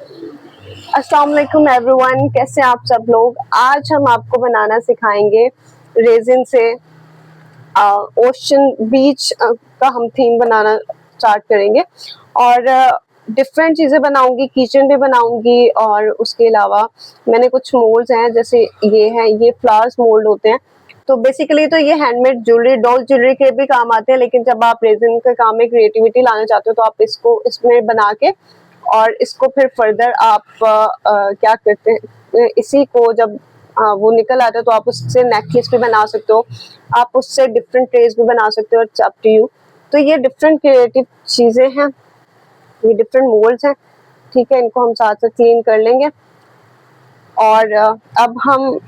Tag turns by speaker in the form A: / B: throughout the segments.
A: अस्सलाम वालेकुम एवरीवन, कैसे हैं आप सब लोग। आज हम आपको बनाना सिखाएंगे रेजिन से ओशन बीच का हम थीम बनाना स्टार्ट करेंगे और डिफरेंट चीज़ें बनाऊंगी, किचन भी बनाऊंगी और उसके अलावा मैंने कुछ मोल्ड्स हैं, जैसे ये हैं, ये फ्लावर्स मोल्ड होते हैं। तो बेसिकली तो ये हैंडमेड ज्वेलरी, डॉल ज्वेलरी के भी काम आते हैं, लेकिन जब आप रेजिन के काम में क्रिएटिविटी लाना चाहते हो तो आप इसको इसमें बना के और इसको फिर फर्दर आप क्या करते हैं, इसी को जब वो निकल आता है तो आप उससे नेकलेस भी बना सकते हो, आप उससे डिफरेंट ट्रेस भी बना सकते हो, इट्स अप टू यू। तो ये डिफरेंट क्रिएटिव चीज़ें हैं, ये डिफरेंट मोल्ड्स हैं, ठीक है। इनको हम साथ साथ क्लीन कर लेंगे और अब हम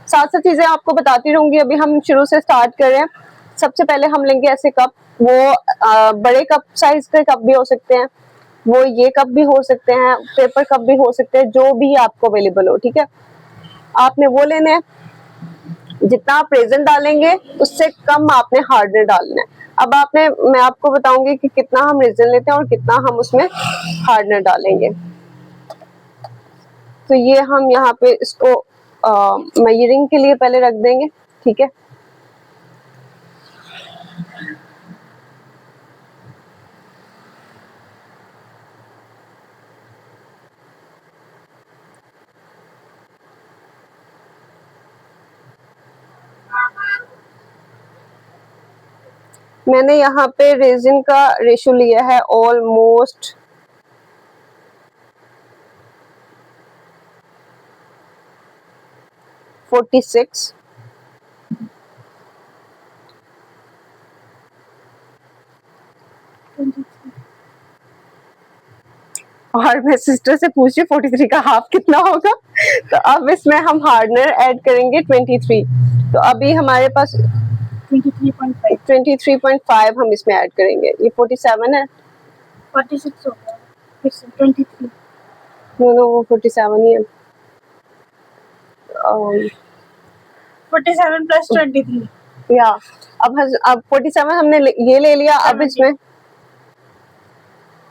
A: साथ साथ चीज़ें आपको बताती रहूँगी। अभी हम शुरू से स्टार्ट कर रहे हैं। सबसे पहले हम लेंगे ऐसे कप, वो बड़े कप साइज के कप भी हो सकते हैं, वो ये कप भी हो सकते हैं, पेपर कप भी हो सकते हैं, जो भी आपको अवेलेबल हो, ठीक है। आपने वो लेने हैं, जितना आप रेजन डालेंगे उससे कम आपने हार्डनर डालना है। अब मैं आपको बताऊंगी कि कितना हम रेजन लेते हैं और कितना हम उसमें हार्डनर डालेंगे। तो ये हम यहाँ पे इसको मेजरिंग के लिए पहले रख देंगे, ठीक है। मैंने यहाँ पे रेजिन का रेशो लिया है ऑलमोस्ट 46। और मैं सिस्टर से पूछ रही 43 का हाफ कितना होगा। तो अब इसमें हम हार्डनर ऐड करेंगे 23। तो अभी हमारे पास 23.5 हम इसमें ऐड करेंगे। ये 47 है,
B: 46 हो गया, फिर से 23।
A: नो वो 47 ही है।
B: 47 प्लस 23
A: या अब 47 हमने ये ले लिया। अब इसमें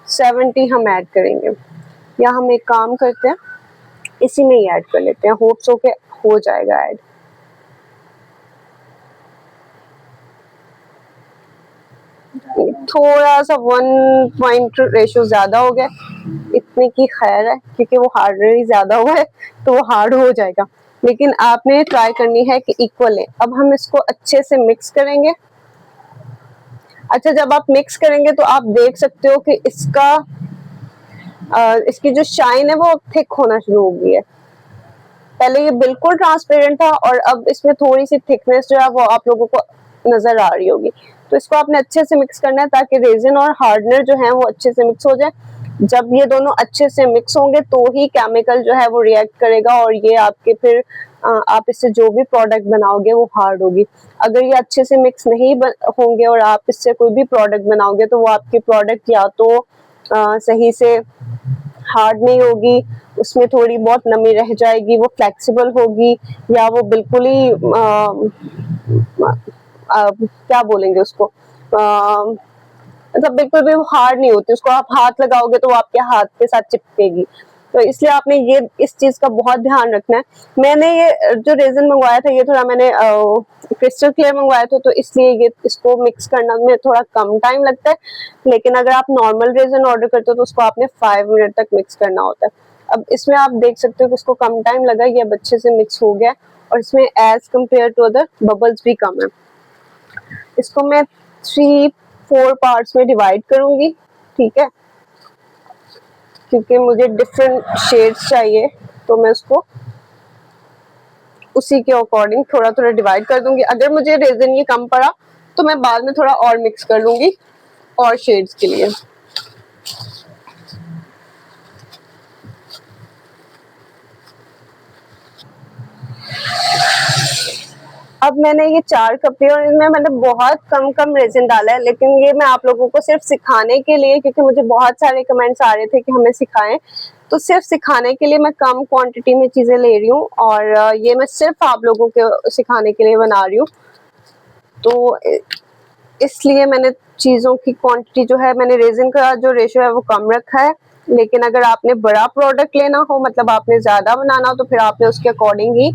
A: 70 हम ऐड करेंगे, या हम एक काम करते हैं इसी में ही ऐड कर लेते हैं, होप्स हो के हो जाएगा ऐड। थोड़ा सा 1 पॉइंट रेशो ज्यादा हो गया, इतने की खैर है क्योंकि वो हार्डर ही ज्यादा हुआ है तो वो हार्ड हो जाएगा, लेकिन आपने ट्राई करनी है कि इक्वल है। अब हम इसको अच्छे से मिक्स करेंगे। अच्छा, जब आप मिक्स करेंगे तो आप देख सकते हो कि इसकी जो शाइन है वो थिक होना शुरू हो गई है। पहले ये बिल्कुल ट्रांसपेरेंट था और अब इसमें थोड़ी सी थिकनेस जो है वो आप लोगों को नजर आ रही होगी। तो इसको आपने अच्छे से मिक्स करना है ताकि रेजिन और हार्डनर जो है वो अच्छे से मिक्स हो जाए। जब ये दोनों अच्छे से मिक्स होंगे तो ही केमिकल जो है वो रिएक्ट करेगा और ये आपके फिर आप इससे जो भी प्रोडक्ट बनाओगे वो हार्ड होगी। अगर ये अच्छे से मिक्स नहीं होंगे और आप इससे कोई भी प्रोडक्ट बनाओगे तो वो आपकी प्रोडक्ट या तो सही से हार्ड नहीं होगी, उसमें थोड़ी बहुत नमी रह जाएगी, वो फ्लेक्सिबल होगी, या वो बिल्कुल ही क्या बोलेंगे उसको, मतलब बिल्कुल भी हार्ड नहीं होती। उसको आप हाथ लगाओगे तो वो आपके हाथ के साथ चिपकेगी। तो इसलिए आपने ये इस चीज का बहुत ध्यान रखना है। मैंने ये जो रेजिन मंगवाया था ये थोड़ा मैंने क्रिस्टल क्लियर मंगवाया था, तो इसलिए ये इसको मिक्स करना में थोड़ा कम टाइम लगता है, लेकिन अगर आप नॉर्मल रेजिन ऑर्डर करते हो तो उसको आपने 5 मिनट तक मिक्स करना होता है। अब इसमें आप देख सकते हो कि इसको कम टाइम लगा, ये अब अच्छे से मिक्स हो गया और इसमें as compared to other bubbles भी कम है। इसको मैं 3-4 पार्ट्स में डिवाइड करूंगी, ठीक है, क्योंकि मुझे डिफरेंट शेड्स चाहिए तो मैं उसको उसी के अकॉर्डिंग थोड़ा थोड़ा डिवाइड कर दूंगी। अगर मुझे रेजिन ये कम पड़ा तो मैं बाद में थोड़ा और मिक्स कर लूंगी और शेड्स के लिए। अब मैंने ये 4 कप लिया और इसमें मैंने बहुत कम रेजिन डाला है, लेकिन ये मैं आप लोगों को सिर्फ सिखाने के लिए, क्योंकि मुझे बहुत सारे कमेंट्स आ रहे थे कि हमें सिखाएं, तो सिर्फ सिखाने के लिए मैं कम क्वांटिटी में चीजें ले रही हूँ और ये मैं सिर्फ आप लोगों के सिखाने के लिए बना रही हूँ। तो इसलिए मैंने चीज़ों की क्वांटिटी जो है, मैंने रेजिन का जो रेशो है वो कम रखा है लेकिन अगर आपने बड़ा प्रोडक्ट लेना हो, मतलब आपने ज्यादा बनाना हो, तो फिर आपने उसके अकॉर्डिंग ही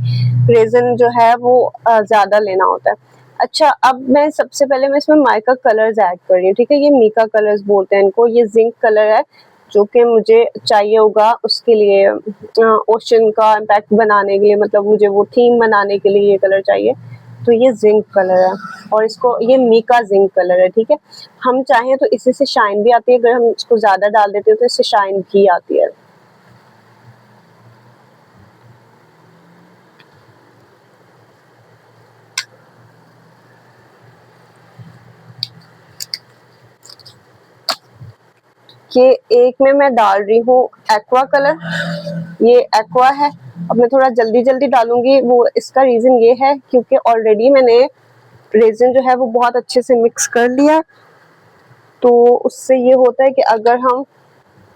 A: रेजिन जो है वो ज्यादा लेना होता है। अच्छा, अब मैं सबसे पहले मैं इसमें माइका कलर्स ऐड कर रही हूँ, ठीक है। ये मीका कलर्स बोलते हैं इनको। ये जिंक कलर है जो कि मुझे चाहिए होगा उसके लिए ओशन का इम्पैक्ट बनाने के लिए, मतलब मुझे वो थीम बनाने के लिए ये कलर चाहिए। तो ये जिंक कलर है और इसको, ये मीका जिंक कलर है, ठीक है। हम चाहें तो इसी से शाइन भी आती है, अगर हम इसको ज्यादा डाल देते हैं तो इससे शाइन भी आती है। ये एक में मैं डाल रही हूँ एक्वा कलर, ये एक्वा है। अब मैं थोड़ा जल्दी जल्दी डालूंगी, वो इसका रीजन ये है क्योंकि ऑलरेडी मैंने रेजिन जो है वो बहुत अच्छे से मिक्स कर लिया। तो उससे ये होता है कि अगर हम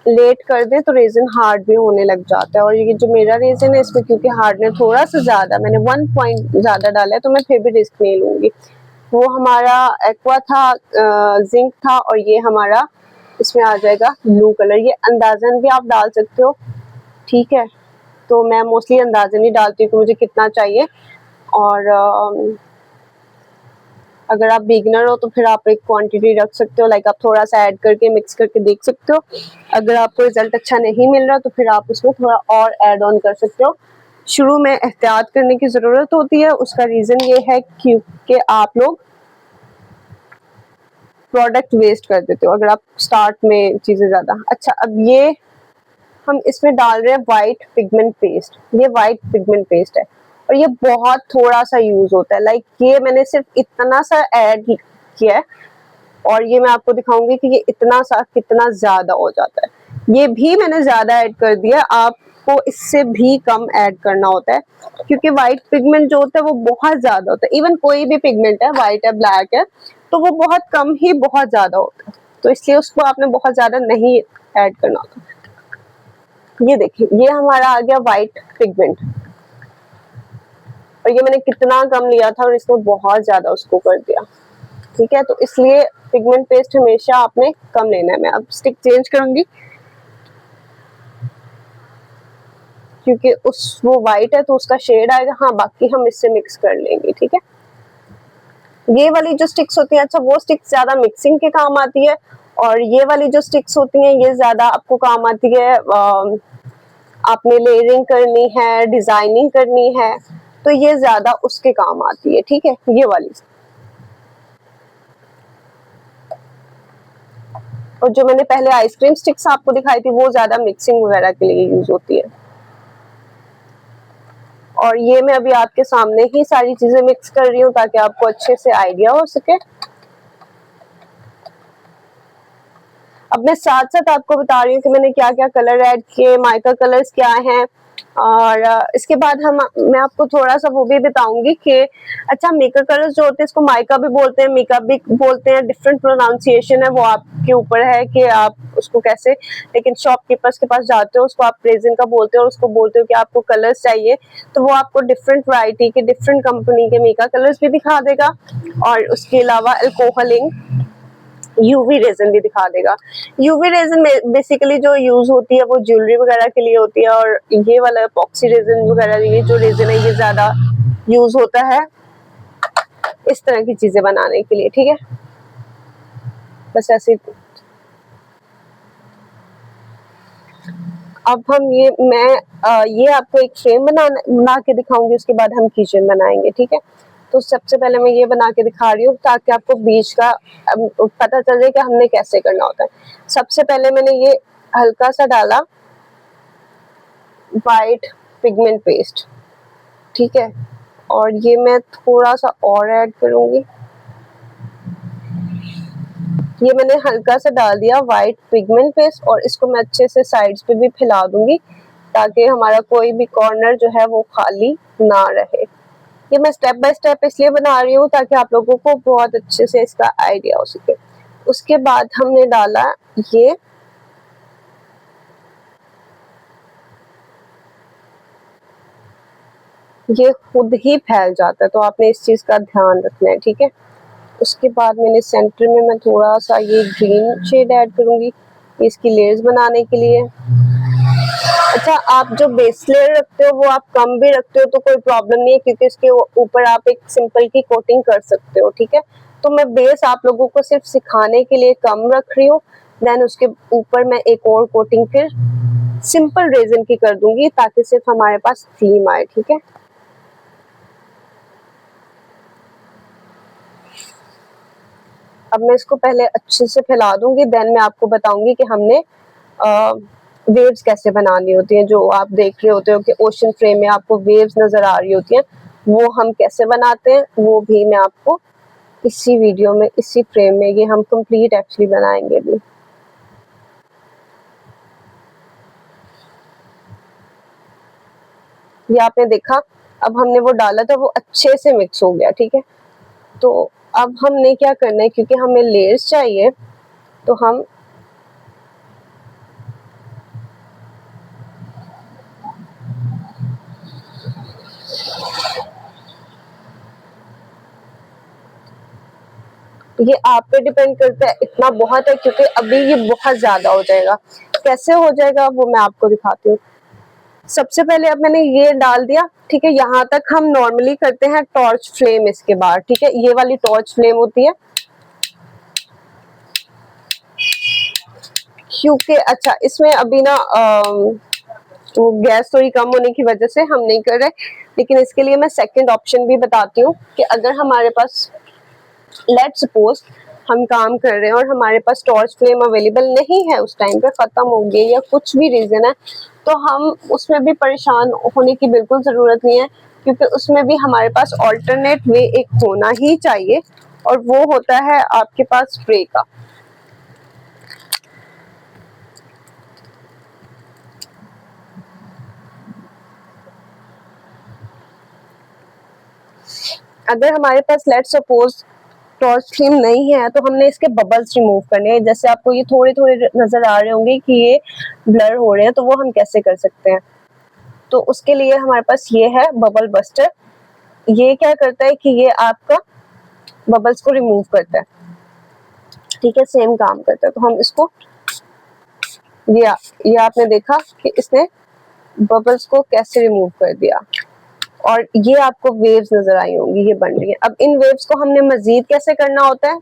A: लेट कर दें तो रेजिन हार्ड भी होने लग जाता है। और ये जो मेरा रेजिन है इसमें क्योंकि हार्डनेस थोड़ा सा ज्यादा, मैंने 1 पॉइंट ज्यादा डाला है, तो मैं फिर भी रिस्क नहीं लूंगी। वो हमारा एक्वा था, जिंक था, और ये हमारा इसमें आ जाएगा ब्लू कलर। ये अंदाजन भी आप डाल सकते हो, ठीक है। तो मैं मोस्टली अंदाजन ही डालती हूँ कि मुझे कितना चाहिए। और अगर आप बिगनर हो तो फिर आप एक क्वांटिटी रख सकते हो, लाइक आप थोड़ा सा ऐड करके मिक्स करके देख सकते हो। अगर आपको रिजल्ट अच्छा नहीं मिल रहा तो फिर आप उसमें थोड़ा और ऐड ऑन कर सकते हो। शुरू में एहतियात करने की जरूरत होती है, उसका रीजन ये है क्योंकि आप लोग प्रोडक्ट वेस्ट कर देते हो अगर आप स्टार्ट में चीजें ज्यादा। अच्छा, अब ये हम इसमें डाल रहे हैं वाइट पिगमेंट पेस्ट। ये वाइट पिगमेंट पेस्ट है और ये बहुत थोड़ा सा यूज होता है, लाइक ये मैंने सिर्फ इतना सा ऐड किया है और ये मैं आपको दिखाऊंगी कि ये इतना सा कितना ज्यादा हो जाता है। ये भी मैंने ज्यादा ऐड कर दिया, आपको इससे भी कम ऐड करना होता है क्योंकि व्हाइट पिगमेंट जो होता है वो बहुत ज्यादा होता है। इवन कोई भी पिगमेंट है, व्हाइट है, ब्लैक है, तो वो बहुत कम ही बहुत ज्यादा होता है, तो इसलिए उसको आपने बहुत ज्यादा नहीं ऐड करना होता। ये देखिए, ये हमारा आ गया व्हाइट पिगमेंट और ये मैंने कितना कम लिया था और इसने बहुत ज्यादा उसको कर दिया, ठीक है। तो इसलिए पिगमेंट पेस्ट हमेशा आपने कम लेना है। मैं अब स्टिक चेंज करूंगी क्योंकि वो वाइट है तो उसका शेड आएगा। हाँ, बाकी हम इससे मिक्स कर लेंगे, ठीक है। ये वाली जो स्टिक्स होती है, अच्छा वो स्टिक्स ज्यादा मिक्सिंग के काम आती है और ये वाली जो स्टिक्स होती हैं ये ज्यादा आपको काम आती है, आपने लेयरिंग करनी है, डिजाइनिंग करनी है, तो ये ज्यादा उसके काम आती है, ठीक है। ये वाली, और जो मैंने पहले आइसक्रीम स्टिक्स आपको दिखाई थी वो ज्यादा मिक्सिंग वगैरह के लिए यूज होती है। और ये मैं अभी आपके सामने ही सारी चीजें मिक्स कर रही हूँ ताकि आपको अच्छे से आइडिया हो सके। अब मैं साथ साथ आपको बता रही हूँ कि मैंने क्या क्या कलर ऐड किए, माइका कलर्स क्या हैं, और इसके बाद मैं आपको थोड़ा सा वो भी बताऊंगी कि अच्छा, मेकअप कलर्स जो होते हैं इसको माइका भी बोलते हैं, मेकअप भी बोलते हैं, डिफरेंट प्रोनाउंसिएशन है, वो आपके ऊपर है कि आप उसको कैसे। लेकिन शॉपकीपर्स के पास जाते हो उसको आप रेजिन का बोलते हो और उसको बोलते हो कि आपको कलर्स चाहिए, तो वो आपको डिफरेंट वैरायटी के डिफरेंट कंपनी के मेकअप कलर्स भी दिखा देगा और उसके अलावा अल्कोहल इंक यूवी रेजन भी दिखा देगा। यूवी रेजन बेसिकली जो यूज होती है वो ज्वेलरी वगैरह के लिए होती है, और ये वाला एपॉक्सी रेजन वगैरह, ये जो रेजन है ये ज्यादा यूज होता है इस तरह की चीजें बनाने के लिए, ठीक है। बस ऐसे। अब हम ये आपको एक फ्रेम बना के दिखाऊंगी, उसके बाद हम किचन बनाएंगे, ठीक है। तो सबसे पहले मैं ये बना के दिखा रही हूँ ताकि आपको बीच का पता चल जाए कि हमने कैसे करना होता है। सबसे पहले मैंने ये हल्का सा डाला वाइट पिगमेंट पेस्ट, ठीक है, और ये मैं थोड़ा सा और ऐड करूंगी। ये मैंने हल्का सा डाल दिया वाइट पिगमेंट पेस्ट और इसको मैं अच्छे से साइड्स पे भी फैला दूंगी ताकि हमारा कोई भी कॉर्नर जो है वो खाली ना रहे। ये मैं स्टेप बाय स्टेप इसलिए बना रही हूँ ताकि आप लोगों को बहुत अच्छे से इसका आइडिया हो सके। उसके बाद हमने डाला ये खुद ही फैल जाता है तो आपने इस चीज का ध्यान रखना है, ठीक है। उसके बाद मैंने सेंटर में मैं थोड़ा सा ये ग्रीन शेड ऐड करूंगी। इसकी लेयर्स बनाने के लिए। अच्छा, आप जो बेस लेयर रखते हो वो आप कम भी रखते हो तो कोई प्रॉब्लम नहीं है, क्योंकि इसके ऊपर आप एक सिंपल की कोटिंग कर सकते हो, ठीक है। तो मैं बेस आप लोगों को सिर्फ सिखाने के लिए कम रख रही हूँ, देन उसके ऊपर मैं एक और कोटिंग फिर सिंपल रेजिन की कर दूंगी, ताकि सिर्फ हमारे पास थीम आए, ठीक है। अब मैं इसको पहले अच्छे से फैला दूंगी, देन मैं आपको बताऊंगी कि हमने वेव्स कैसे बनानी होती हैं। जो आप देख रहे होते हो कि ओशन फ्रेम में आपको वेव्स नजर आ रही होती हैं, वो हम कैसे बनाते हैं वो भी मैं आपको इसी वीडियो में, इसी फ्रेम में, ये हम कंप्लीट एक्चुअली बनाएंगे भी। ये आपने देखा, अब हमने वो डाला था, वो अच्छे से मिक्स हो गया, ठीक है। तो अब हमने क्या करना है, क्योंकि हमें लेयर्स चाहिए, तो हम ये आप पे डिपेंड करता है, इतना बहुत है, क्योंकि अभी ये बहुत ज्यादा हो जाएगा। कैसे हो जाएगा वो मैं आपको दिखाती हूँ। सबसे पहले अब मैंने ये डाल दिया, ठीक है। यहाँ तक हम नॉर्मली करते हैं टॉर्च फ्लेम इसके बाहर, ठीक है। ये वाली टॉर्च फ्लेम होती है, क्योंकि अच्छा इसमें अभी ना वो गैस थोड़ी कम होने की वजह से हम नहीं कर रहे, लेकिन इसके लिए मैं सेकंड ऑप्शन भी बताती हूँ कि अगर हमारे पास, लेट सपोज हम काम कर रहे हैं और हमारे पास टॉर्च फ्लेम अवेलेबल नहीं है, उस टाइम पे खत्म हो गई या कुछ भी रीजन है, तो हम उसमें भी परेशान होने की बिल्कुल जरूरत नहीं है, क्योंकि उसमें भी हमारे पास ऑल्टरनेट वे एक होना ही चाहिए, और वो होता है आपके पास स्प्रे का। अगर हमारे पास लेट सपोज टॉर्च फ्लेम नहीं है, तो हमने इसके बबल्स रिमूव करने हैं। जैसे आपको ये थोड़े थोड़े नजर आ रहे होंगे कि ये ब्लर हो रहे हैं, तो वो हम कैसे कर सकते हैं। तो उसके लिए हमारे पास ये है बबल बस्टर। ये क्या करता है कि ये आपका बबल्स को रिमूव करता है, ठीक है, सेम काम करता है। तो हम इसको, ये आपने देखा कि इसने बबल्स को कैसे रिमूव कर दिया, और ये आपको वेव्स नजर आई होंगी, ये बन रही है। अब इन वेव्स को हमने मजीद कैसे करना होता है,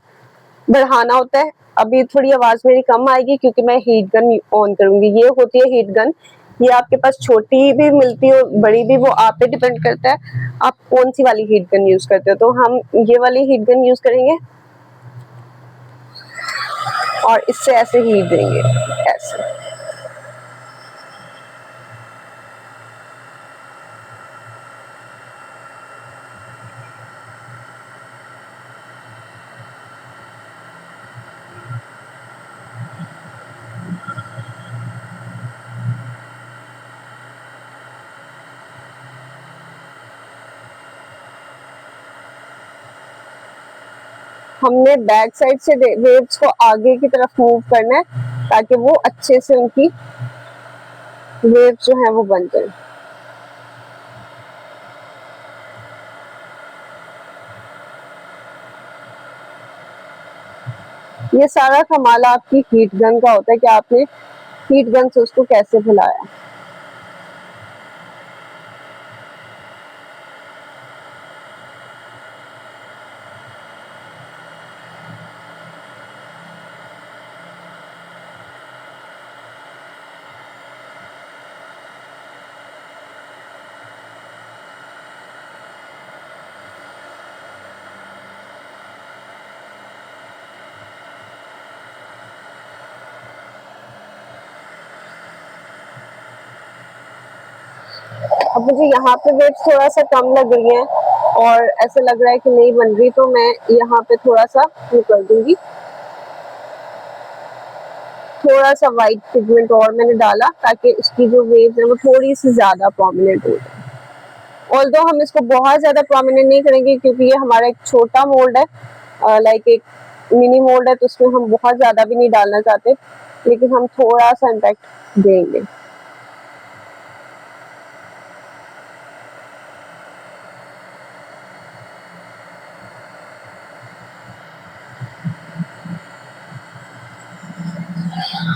A: बढ़ाना होता है। अभी थोड़ी आवाज मेरी कम आएगी क्योंकि मैं हीट गन ऑन करूंगी। ये होती है हीट गन, ये आपके पास छोटी भी मिलती है, बड़ी भी, वो आप पे डिपेंड करता है आप कौन सी वाली हीट गन यूज करते हो। तो हम ये वाली हीट गन यूज करेंगे और इससे ऐसे हीट देंगे, ऐसे। हमने बैक साइड से वेव्स को आगे की तरफ मूव करना है, ताकि वो अच्छे से उनकी वेव्स जो है वो बन जाए। ये सारा कमाल आपकी हीट गन का होता है कि आपने हीट गन से उसको कैसे फैलाया। अब मुझे यहाँ पे वेव्स थोड़ा सा कम लग रही है और ऐसा लग रहा है कि नहीं बन रही, तो मैं यहाँ पे थोड़ा सा वो कर दूंगी, थोड़ा सा वाइट पिगमेंट और मैंने डाला, ताकि उसकी जो वेव्स है वो थोड़ी सी ज्यादा प्रोमिनेंट हो जाए। ऑल्दो हम इसको बहुत ज्यादा प्रोमिनेंट नहीं करेंगे, क्योंकि ये हमारा एक छोटा मोल्ड है, लाइक एक मिनी मोल्ड है, तो उसमें हम बहुत ज्यादा भी नहीं डालना चाहते, लेकिन हम थोड़ा सा इम्पैक्ट देंगे।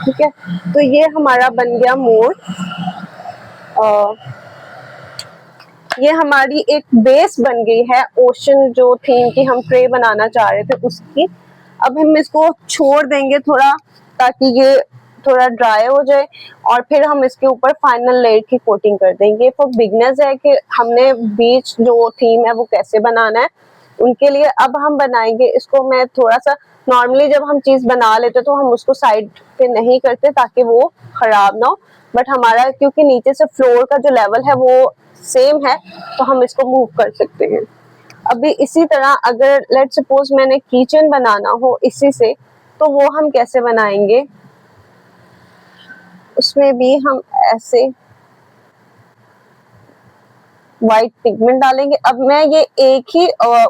A: ठीक है। तो ये हमारा बन गया मोल्ड। ये हमारी एक बेस बन गई है ओशन जो थीम की हम ट्रे बनाना चाह रहे थे उसकी। अब हम इसको छोड़ देंगे थोड़ा, ताकि ये थोड़ा ड्राई हो जाए, और फिर हम इसके ऊपर फाइनल लेयर की कोटिंग कर देंगे। फॉर बिगनर्स है कि हमने बीच जो थीम है वो कैसे बनाना है, उनके लिए अब हम बनाएंगे इसको। मैं थोड़ा सा, नॉर्मली जब हम चीज बना लेते तो हम उसको साइड पे नहीं करते ताकि वो खराब ना हो, बट हमारा क्योंकि नीचे से फ्लोर का जो लेवल है वो सेम है, तो हम इसको मूव कर सकते हैं। अभी इसी तरह अगर लेट सपोज मैंने किचन बनाना हो इसी से, तो वो हम कैसे बनाएंगे, उसमें भी हम ऐसे व्हाइट पिगमेंट डालेंगे। अब मैं ये एक ही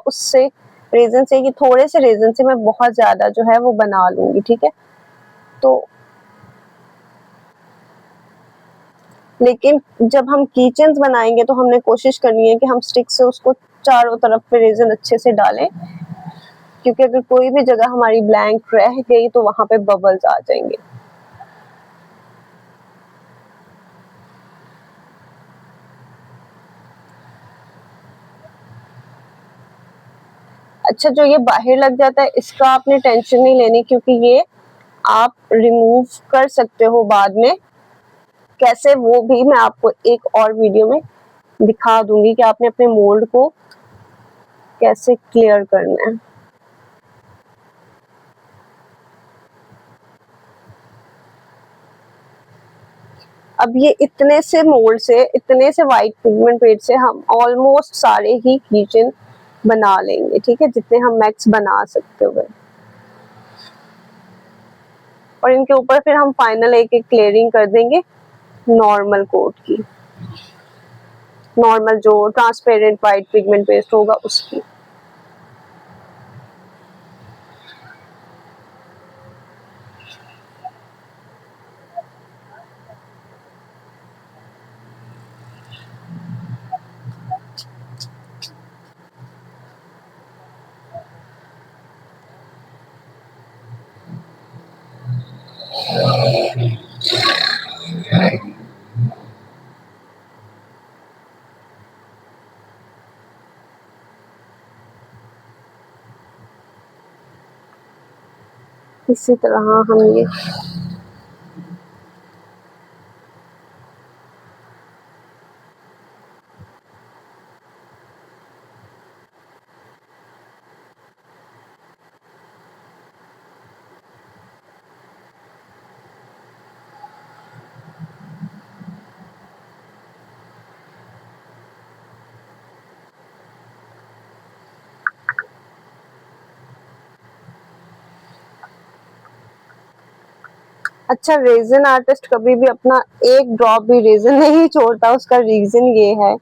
A: उससे रेजन से, ये थोड़े से रेजन से मैं बहुत ज्यादा जो है वो बना लूंगी, ठीक है। तो लेकिन जब हम किचन्स बनाएंगे तो हमने कोशिश करनी है कि हम स्टिक से उसको चारों तरफ पे रेजन अच्छे से डालें, क्योंकि अगर कोई भी जगह हमारी ब्लैंक रह गई तो वहां पे बबल्स आ जाएंगे। अच्छा, जो ये बाहर लग जाता है इसका आपने टेंशन नहीं लेनी, क्योंकि ये आप रिमूव कर सकते हो बाद में। कैसे, वो भी मैं आपको एक और वीडियो में दिखा दूंगी कि आपने अपने मोल्ड को कैसे क्लियर करना है। अब ये इतने से मोल्ड से, इतने से व्हाइट पिगमेंट पेज से हम ऑलमोस्ट सारे ही किचन बना लेंगे, ठीक है, जितने हम मैक्स बना सकते हुए। और इनके ऊपर फिर हम फाइनल एक एक क्लियरिंग कर देंगे नॉर्मल कोट की, नॉर्मल जो ट्रांसपेरेंट व्हाइट पिगमेंट पेस्ट होगा उसकी। इसी तरह हम ये अच्छा, रेजिन आर्टिस्ट कभी भी अपना एक ड्रॉप भी रेजिन नहीं छोड़ता। उसका रीजन ये है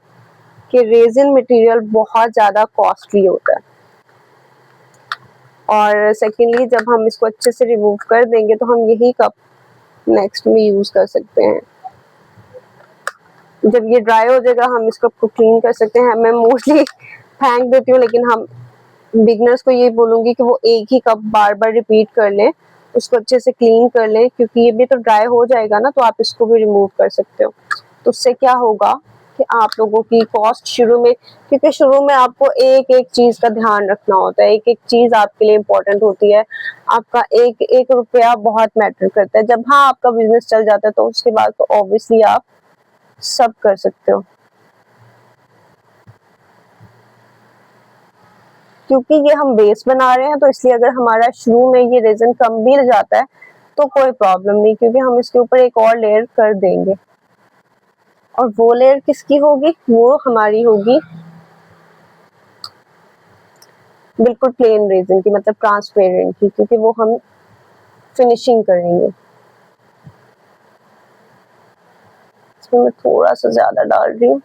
A: कि रेजिन मटेरियल बहुत ज्यादा कॉस्टली होता है, और सेकेंडली जब हम इसको अच्छे से रिमूव कर देंगे तो हम यही कप नेक्स्ट में यूज कर सकते हैं। जब ये ड्राई हो जाएगा हम इस कप को क्लीन कर सकते हैं। मैं मोस्टली फेंक देती हूँ, लेकिन हम बिगनर्स को ये बोलूंगी कि वो एक ही कप बार बार रिपीट कर लें, उसको अच्छे से क्लीन कर लें, क्योंकि ये भी तो ड्राई हो जाएगा ना, तो आप इसको भी रिमूव कर सकते हो। तो उससे क्या होगा कि आप लोगों की कॉस्ट शुरू में, क्योंकि शुरू में आपको एक एक चीज का ध्यान रखना होता है, एक एक चीज आपके लिए इम्पोर्टेंट होती है। आपका एक एक रुपया बहुत मैटर करता है। जब हाँ आपका बिजनेस चल जाता है तो उसके बाद तो ऑब्वियसली आप सब कर सकते हो। क्योंकि ये हम बेस बना रहे हैं तो इसलिए अगर हमारा शुरू में ये रेजन कम भी जाता है तो कोई प्रॉब्लम नहीं, क्योंकि हम इसके ऊपर एक और लेयर कर देंगे। और वो लेयर किसकी होगी, वो हमारी होगी बिल्कुल प्लेन रेजन की, मतलब ट्रांसपेरेंट की, क्योंकि वो हम फिनिशिंग करेंगे। इसमें मैं थोड़ा सा ज्यादा डाल रही हूँ।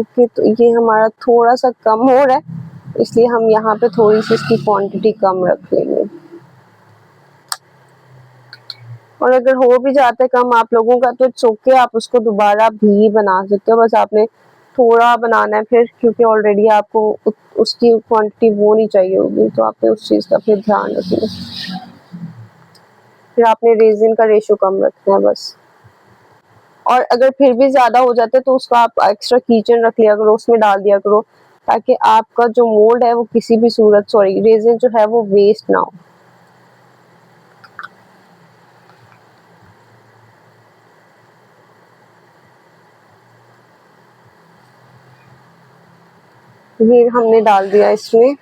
A: ओके, तो ये हमारा थोड़ा सा कम हो रहा है, इसलिए हम यहाँ पे थोड़ी सी इसकी क्वांटिटी कम रख लेंगे। और अगर हो भी जाता है कम आप लोगों का तो इट्स ओके, आप उसको दोबारा भी बना सकते हो, बस आपने थोड़ा बनाना है फिर, क्योंकि ऑलरेडी आपको उसकी क्वांटिटी वो नहीं चाहिए होगी, तो आपने उस चीज़ का फिर ध्यान रखना है। फिर आपने रेजिन का रेशो कम रखना है बस। और अगर फिर भी ज़्यादा हो जाता है तो उसका आप एक्स्ट्रा किचन रख लिया करो, उसमें डाल दिया करो, ताकि आपका जो मोल्ड है वो किसी भी सूरत रेजिन जो है वो वेस्ट ना हो। ये हमने डाल दिया इसमें।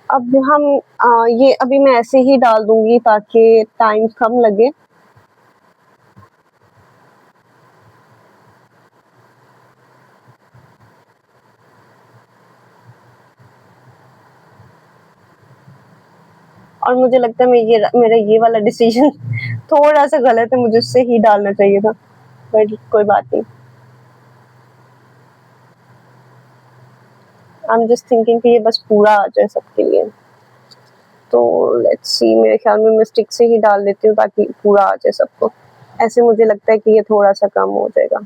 A: अब हम ये अभी मैं ऐसे ही डाल दूंगी ताकि टाइम कम लगे। और मुझे लगता है मेरा ये वाला डिसीजन थोड़ा सा गलत है, मुझे उससे ही डालना चाहिए था, बट कोई बात नहीं। आई एम जस्ट थिंकिंग कि ये बस पूरा आ जाए सबके लिए। तो लेट्स सी, मेरे ख्याल में मैं स्टिक से ही डाल देती हूँ ताकि पूरा आ जाए सबको। ऐसे मुझे लगता है कि ये थोड़ा सा कम हो जाएगा।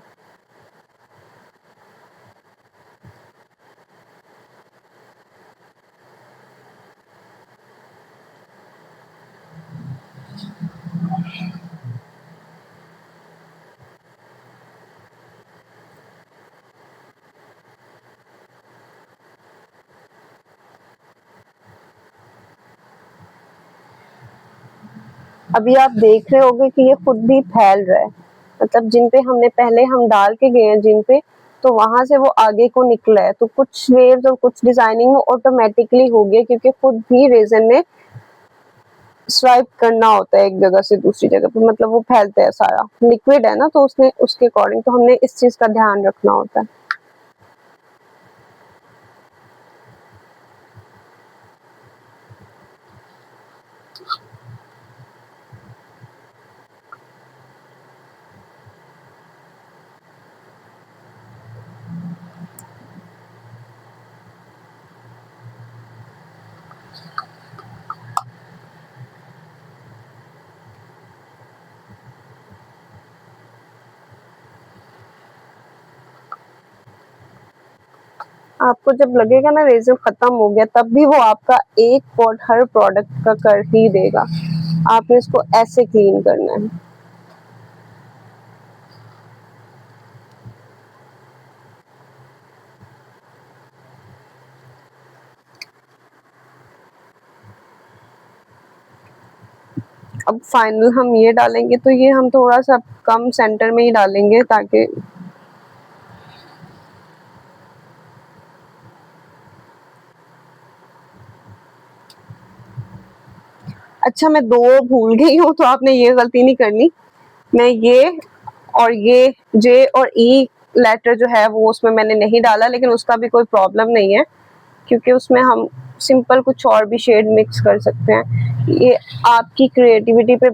A: अभी आप देख रहे होंगे कि ये खुद भी फैल रहा है, मतलब जिन पे हमने पहले हम डाल के गए हैं जिन पे, तो वहां से वो आगे को निकला है। तो कुछ वेव्स और कुछ डिजाइनिंग वो ऑटोमेटिकली हो गया, क्योंकि खुद भी रेजन ने स्वाइप करना होता है एक जगह से दूसरी जगह पे, मतलब वो फैलता है, सारा लिक्विड है ना, तो उसने उसके अकॉर्डिंग तो हमने इस चीज का ध्यान रखना होता है। आपको जब लगेगा ना रेज़िन खत्म हो गया, तब भी वो आपका एक पॉट हर प्रोडक्ट का कर ही देगा। आपने इसको ऐसे क्लीन करना है। अब फाइनल हम ये डालेंगे, तो ये हम थोड़ा सा कम सेंटर में ही डालेंगे ताकि अच्छा, मैं दो भूल गई हूँ, तो आपने ये गलती नहीं करनी। मैं ये और ये जे और ई लेटर जो है वो उसमें मैंने नहीं डाला, लेकिन उसका भी कोई प्रॉब्लम नहीं है, क्योंकि उसमें हम सिंपल कुछ और भी शेड मिक्स कर सकते हैं। ये आपकी क्रिएटिविटी पे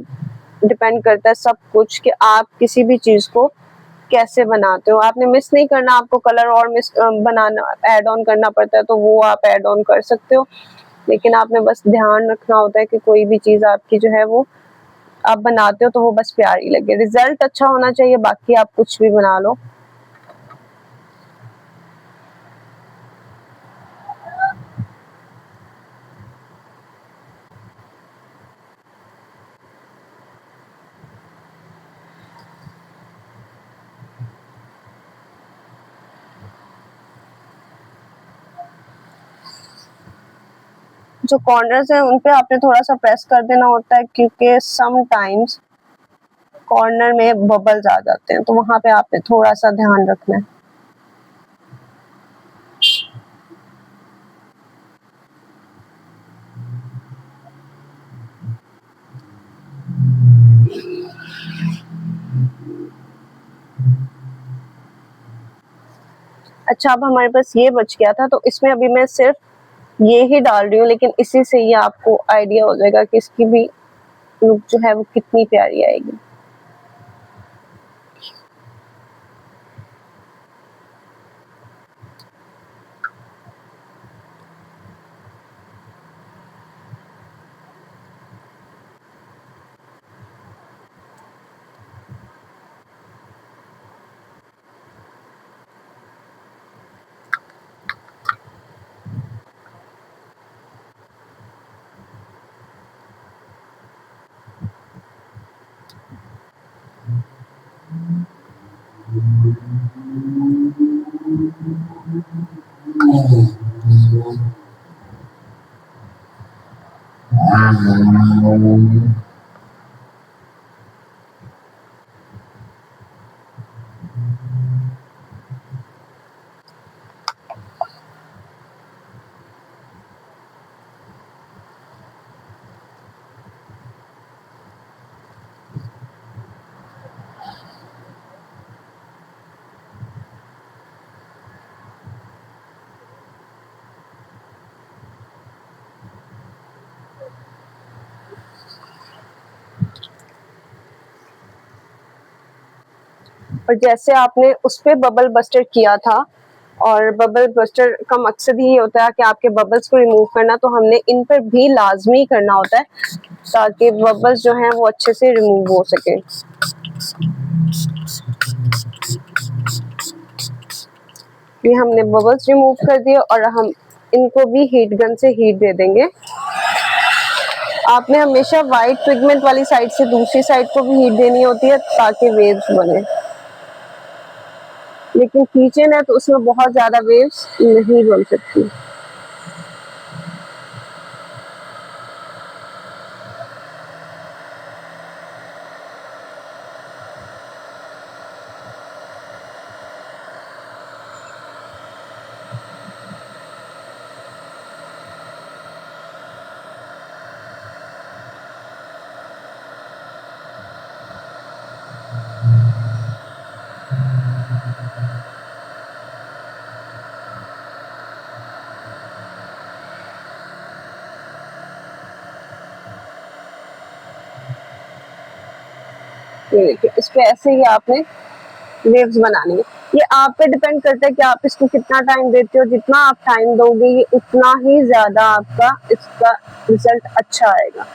A: डिपेंड करता है सब कुछ, कि आप किसी भी चीज को कैसे बनाते हो। आपने मिस नहीं करना, आपको कलर और मिस बनाना ऐड ऑन करना पड़ता है तो वो आप ऐड ऑन कर सकते हो, लेकिन आपने बस ध्यान रखना होता है कि कोई भी चीज आपकी जो है वो आप बनाते हो तो वो बस प्यारी लगे, रिजल्ट अच्छा होना चाहिए, बाकी आप कुछ भी बना लो। जो कॉर्नर्स है उन पे आपने थोड़ा सा प्रेस कर देना होता है, क्योंकि सम टाइम्स कॉर्नर में बबल्स आ जाते हैं, तो वहां पे आपने थोड़ा सा ध्यान रखना है। अच्छा, अब हमारे पास ये बच गया था, तो इसमें अभी मैं सिर्फ ये ही डाल रही हूँ, लेकिन इसी से ही आपको आइडिया हो जाएगा कि इसकी भी लुक जो है वो कितनी प्यारी आएगी। और जैसे आपने उस पे बबल बस्टर किया था, और बबल बस्टर का मकसद ही होता है कि आपके बबल्स को रिमूव करना, तो हमने इन पर भी लाजमी करना होता है ताकि बबल्स जो हैं वो अच्छे से रिमूव हो सके। ये हमने बबल्स रिमूव कर दिए और हम इनको भी हीट गन से हीट दे देंगे। आपने हमेशा वाइट पिगमेंट वाली साइड से दूसरी साइड को भी हीट देनी होती है ताकि वेव्स बने, लेकिन किचन है तो उसमें बहुत ज्यादा वेव्स नहीं बन सकती। ये देखिए, इस पे ऐसे ही आपने वेव्स बनानी है। ये आप पे डिपेंड करता है कि आप इसको कितना टाइम देते हो। जितना आप टाइम दोगे ये उतना ही ज्यादा आपका इसका रिजल्ट अच्छा आएगा।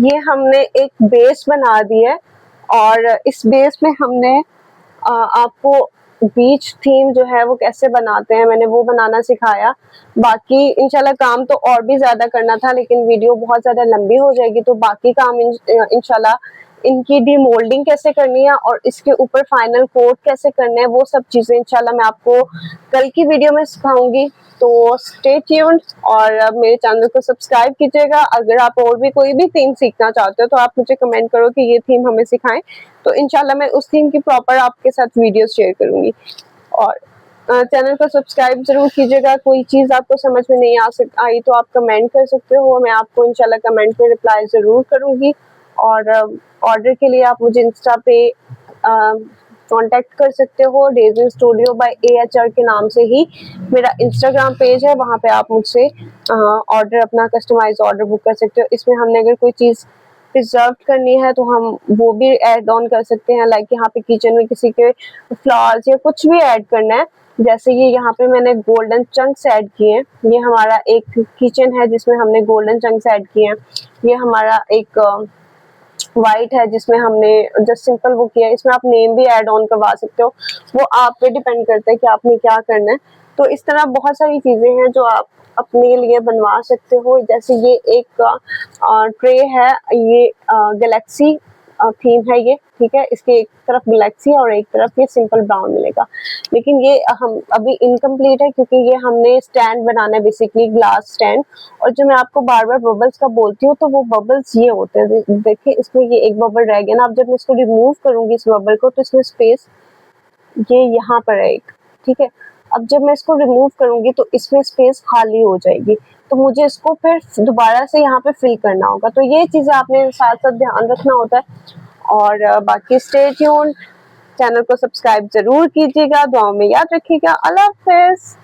A: ये हमने एक बेस बना दिया है और इस बेस में हमने आपको बीच थीम जो है वो कैसे बनाते हैं मैंने वो बनाना सिखाया। बाकी इंशाल्लाह काम तो और भी ज्यादा करना था, लेकिन वीडियो बहुत ज्यादा लंबी हो जाएगी, तो बाकी काम इंशाल्लाह इनकी डीमोल्डिंग कैसे करनी है और इसके ऊपर फाइनल कोट कैसे करना है वो सब चीजें इंशाल्लाह मैं आपको कल की वीडियो में सिखाऊंगी। तो स्टे ट्यून्ड और मेरे चैनल को सब्सक्राइब कीजिएगा। अगर आप और भी कोई भी थीम सीखना चाहते हो तो आप मुझे कमेंट करो कि ये थीम हमें सिखाएं, तो इंशाल्लाह मैं उस थीम की प्रॉपर आपके साथ वीडियो शेयर करूंगी। और चैनल को सब्सक्राइब जरूर कीजिएगा। कोई चीज़ आपको समझ में नहीं आई तो आप कमेंट कर सकते हो, मैं आपको इंशाल्लाह कमेंट में रिप्लाई ज़रूर करूंगी। और ऑर्डर के लिए आप मुझे इंस्टा पे कांटेक्ट कर सकते हो। रेजिन स्टूडियो बाय AHR के नाम से ही मेरा इंस्टाग्राम पेज है, वहाँ पे आप मुझसे ऑर्डर अपना कस्टमाइज ऑर्डर बुक कर सकते हो। इसमें हमने अगर कोई चीज़ प्रिजर्व करनी है तो हम वो भी ऐड ऑन कर सकते हैं। लाइक यहाँ पे किचन में किसी के फ्लावर्स या कुछ भी ऐड करना है जैसे ये यहाँ पे मैंने गोल्डन चंक्स ऐड किए हैं। ये हमारा एक किचन है जिसमें हमने गोल्डन चंक्स ऐड किए हैं। ये हमारा एक वाइट है जिसमें हमने जस्ट सिंपल वो किया है। इसमें आप नेम भी ऐड ऑन करवा सकते हो, वो आप पे डिपेंड करता है कि आपने क्या करना है। तो इस तरह बहुत सारी चीजें हैं जो आप अपने लिए बनवा सकते हो। जैसे ये एक ट्रे है, ये गैलेक्सी थीम है ये, ठीक है। इसके एक तरफ गैलेक्सी और एक तरफ ये सिंपल ब्राउन मिलेगा, लेकिन ये हम अभी इनकम्प्लीट है क्योंकि ये हमने स्टैंड बनाना है, बेसिकली ग्लास स्टैंड। और जो मैं आपको बार बार बबल्स का बोलती हूँ तो वो बबल्स ये होते हैं, देखिए इसमें ये एक बबल रह गया ना। अब जब मैं इसको रिमूव करूंगी इस बबल को तो इसमें स्पेस ये यहाँ पर है एक, ठीक है। अब जब मैं इसको रिमूव करूंगी तो इसमें स्पेस खाली हो जाएगी, तो मुझे इसको फिर दोबारा से यहाँ पे फिल करना होगा। तो ये चीजें आपने साथ साथ ध्यान रखना होता है। और बाकी स्टे ट्यून्ड, चैनल को सब्सक्राइब जरूर कीजिएगा, दुआओं में याद रखिएगा। अल्लाह हाफिज़।